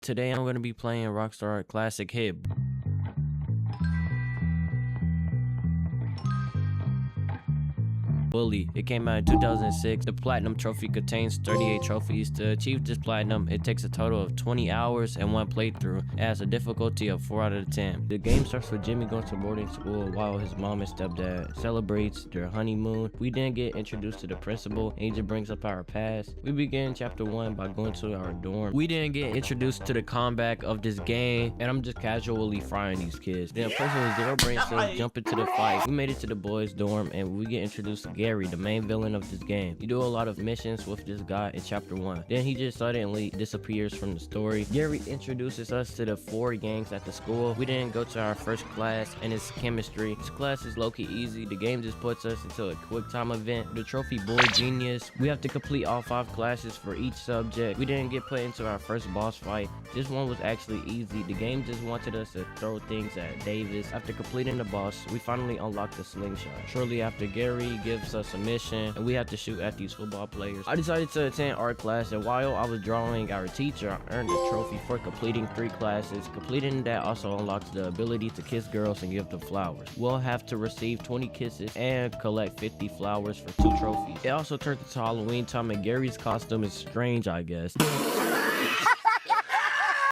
Today I'm going to be playing Rockstar Classic Hit. Bully. It came out in 2006. The platinum trophy contains 38 trophies. To achieve this platinum, it takes a total of 20 hours and 1 playthrough. It has a difficulty of 4 out of 10. The game starts with Jimmy going to boarding school while his mom and stepdad celebrates their honeymoon. We then get introduced to the principal, and he just brings up our past. We begin chapter 1 by going to our dorm. We then get introduced to the combat of this game, and I'm just casually frying these kids. Then a person with zero brain cells jump into the fight. We made it to the boys' dorm, and we get introduced to Gary, the main villain of this game. You do a lot of missions with this guy in chapter 1. Then he just suddenly disappears from the story. Gary introduces us to the 4 gangs at the school. We then go to our first class, and it's chemistry. This class is low-key easy. The game just puts us into a quick time event. The trophy boy genius. We have to complete all 5 classes for each subject. We didn't get put into our first boss fight. This one was actually easy. The game just wanted us to throw things at Davis. After completing the boss, we finally unlocked the slingshot. Shortly after, Gary gives us a mission, and we have to shoot at these football players. I decided to attend art class, and while I was drawing our teacher, I earned a trophy for completing 3 classes. Completing that also unlocks the ability to kiss girls and give them flowers. We'll have to receive 20 kisses and collect 50 flowers for 2 trophies. It also turns into Halloween time, and Gary's costume is strange, I guess.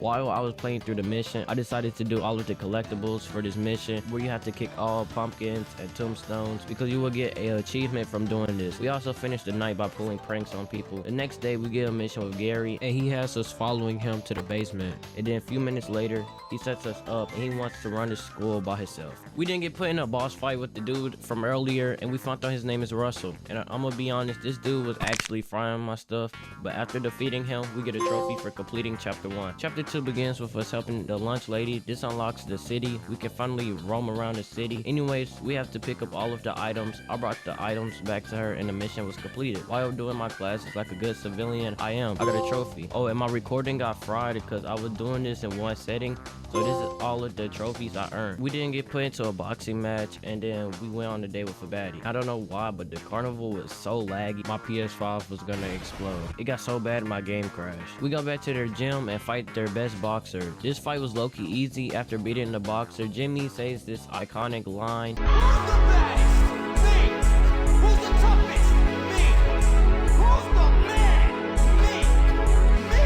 While I was playing through the mission, I decided to do all of the collectibles for this mission, where you have to kick all pumpkins and tombstones, because you will get an achievement from doing this. We also finished the night by pulling pranks on people. The next day, we get a mission with Gary, and he has us following him to the basement. And then a few minutes later, he sets us up, and he wants to run the school by himself. We didn't get put in a boss fight with the dude from earlier, and we found out his name is Russell. And I'm gonna be honest, this dude was actually frying my stuff, but after defeating him, we get a trophy for completing chapter 1. Chapter 2 begins with us helping the lunch lady. This unlocks the city. We can finally roam around the city. Anyways, we have to pick up all of the items. I brought the items back to her, and the mission was completed. While doing my classes like a good civilian I got a trophy. Oh, and my recording got fried because I was doing this in one setting, so this is all of the trophies I earned. We didn't get put into a boxing match, and then we went on a date with a baddie. I don't know why, but the carnival was so laggy, my PS5 was gonna explode. It got so bad my game crashed. We go back to their gym and fight their best boxer. This fight was low-key easy. After beating the boxer, Jimmy says this iconic line. Who's the best? Me. Who's the toughest? Me. Who's the man? Me.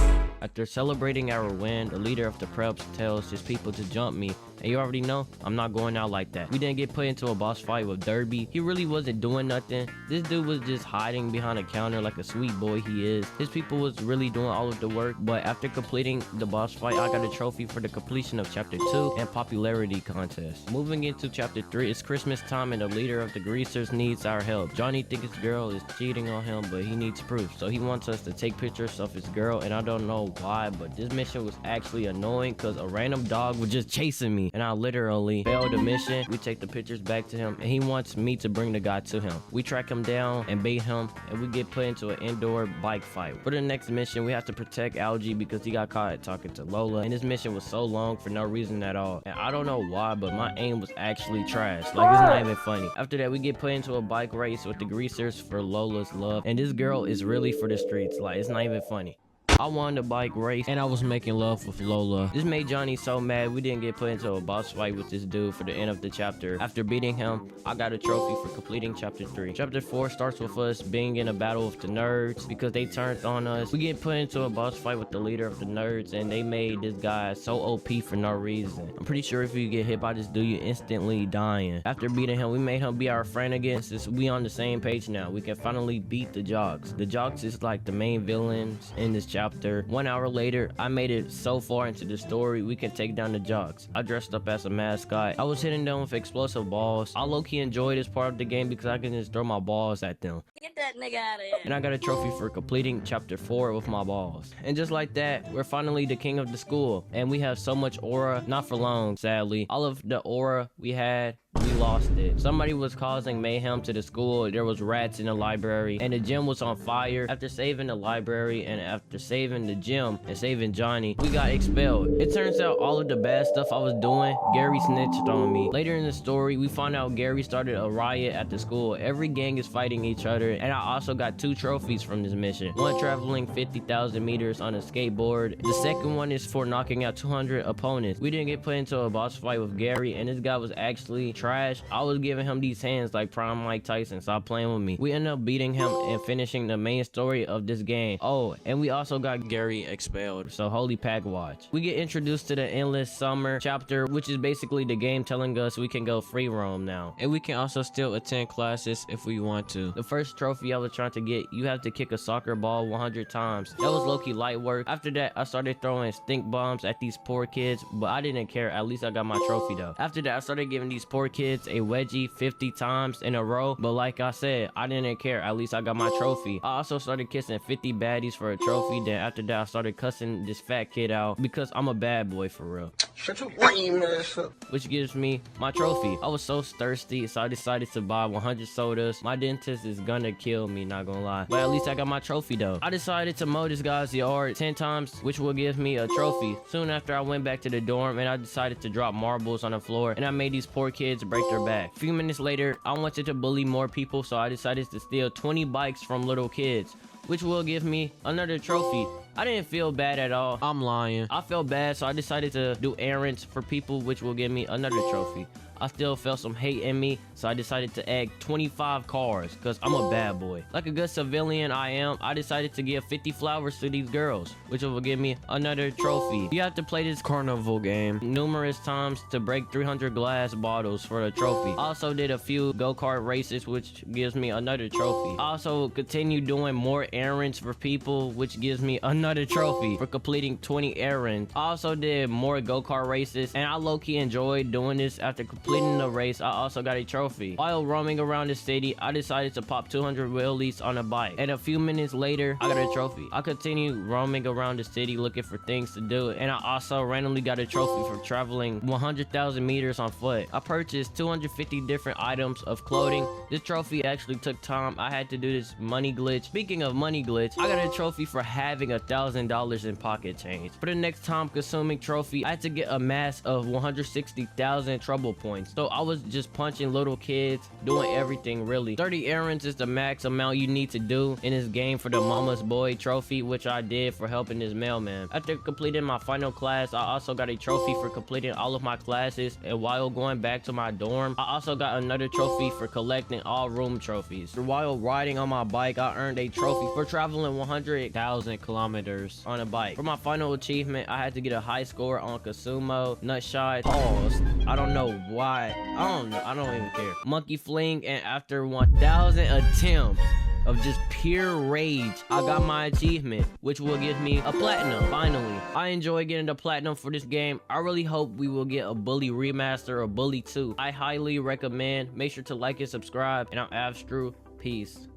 Me. After celebrating our win, the leader of the preps tells his people to jump me. And you already know, I'm not going out like that. We didn't get put into a boss fight with Derby. He really wasn't doing nothing. This dude was just hiding behind a counter like a sweet boy he is. His people was really doing all of the work, but after completing the boss fight, I got a trophy for the completion of chapter 2 and popularity contest. Moving into chapter 3, it's Christmas time, and the leader of the greasers needs our help. Johnny thinks his girl is cheating on him, but he needs proof. So he wants us to take pictures of his girl, and I don't know why, but this mission was actually annoying because a random dog was just chasing me. And I literally failed the mission. We take the pictures back to him, and he wants me to bring the guy to him. We track him down and bait him, and we get put into an indoor bike fight. For the next mission, we have to protect Algie because he got caught talking to Lola, and this mission was so long for no reason at all. And I don't know why, but my aim was actually trash. Like, it's not even funny. After that, we get put into a bike race with the greasers for Lola's love, and this girl is really for the streets. Like, it's not even funny. I won the bike race, and I was making love with Lola. This made Johnny so mad we didn't get put into a boss fight with this dude for the end of the chapter. After beating him, I got a trophy for completing chapter 3. Chapter 4 starts with us being in a battle with the nerds because they turned on us. We get put into a boss fight with the leader of the nerds, and they made this guy so OP for no reason. I'm pretty sure if you get hit by this dude, you instantly dying. After beating him, we made him be our friend again. Since we on the same page now, we can finally beat the jocks. The jocks is like the main villains in this chapter. 1 hour later, I made it so far into the story, we can take down the jocks. I dressed up as a mascot. I was hitting them with explosive balls. I low-key enjoy this part of the game because I can just throw my balls at them. Get that nigga out of here. And I got a trophy for completing chapter 4 with my balls. And just like that, we're finally the king of the school. And we have so much aura, not for long, sadly. All of the aura we had We lost it. Somebody was causing mayhem to the school. There was rats in the library and the gym was on fire. After saving the library and after saving the gym and saving Johnny, we got expelled. It turns out all of the bad stuff I was doing, Gary snitched on me. Later in the story, we find out Gary started a riot at the school. Every gang is fighting each other, and I also got 2 trophies from this mission. One traveling 50,000 meters on a skateboard. The second one is for knocking out 200 opponents. We didn't get put into a boss fight with Gary, and this guy was actually trash. I was giving him these hands like prime Mike Tyson. Stop playing with me. We ended up beating him and finishing the main story of this game. Oh, and we also got Gary expelled. So holy pack watch. We get introduced to the endless summer chapter, which is basically the game telling us we can go free roam now, and we can also still attend classes if we want to. The first trophy I was trying to get, you have to kick a soccer ball 100 times. That was low-key light work. After that, I started throwing stink bombs at these poor kids, but I didn't care. At least I got my trophy though. After that, I started giving these poor kids a wedgie 50 times in a row, but like I said, I didn't care. At least I got my trophy. I also started kissing 50 baddies for a trophy. Then after that, I started cussing this fat kid out because I'm a bad boy for real. Shut your lame ass up. Which gives me my trophy. I was so thirsty, so I decided to buy 100 sodas. My dentist is gonna kill me, not gonna lie, but at least I got my trophy though. I decided to mow this guy's yard 10 times, which will give me a trophy. Soon after, I went back to the dorm and I decided to drop marbles on the floor, and I made these poor kids break their back. A few minutes later, I wanted to bully more people, so I decided to steal 20 bikes from little kids, which will give me another trophy. I didn't feel bad at all. I'm lying. I felt bad, so I decided to do errands for people, which will give me another trophy. I still felt some hate in me, so I decided to egg 25 cars because I'm a bad boy. Like a good civilian I am, I decided to give 50 flowers to these girls, which will give me another trophy. You have to play this carnival game numerous times to break 300 glass bottles for a trophy. I also did a few go-kart races, which gives me another trophy. I also continue doing more errands for people, which gives me another trophy for completing 20 errands. I also did more go-kart races, and I low-key enjoyed doing this. After completing the race, I also got a trophy. While roaming around the city, I decided to pop 200 wheelies on a bike, and a few minutes later, I got a trophy. I continued roaming around the city looking for things to do, and I also randomly got a trophy for traveling 100,000 meters on foot. I purchased 250 different items of clothing. This trophy actually took time. I had to do this money glitch. Speaking of money glitch, I got a trophy for having $1,000 in pocket change. For the next time consuming trophy, I had to get a mass of 160,000 trouble points. So I was just punching little kids, doing everything really. 30 errands is the max amount you need to do in this game for the Mama's Boy trophy, which I did for helping this mailman. After completing my final class, I also got a trophy for completing all of my classes, and while going back to my dorm, I also got another trophy for collecting all room trophies. While riding on my bike, I earned a trophy for traveling 100,000 kilometers on a bike. For my final achievement, I had to get a high score on Kasumo, Nutshot, Pause. I don't know why. I don't even care. Monkey Fling, and after 1,000 attempts of just pure rage, I got my achievement, which will give me a platinum. Finally, I enjoy getting the platinum for this game. I really hope we will get a Bully remaster or Bully 2. I highly recommend. Make sure to like and subscribe, and I'm Avvstrue. Peace.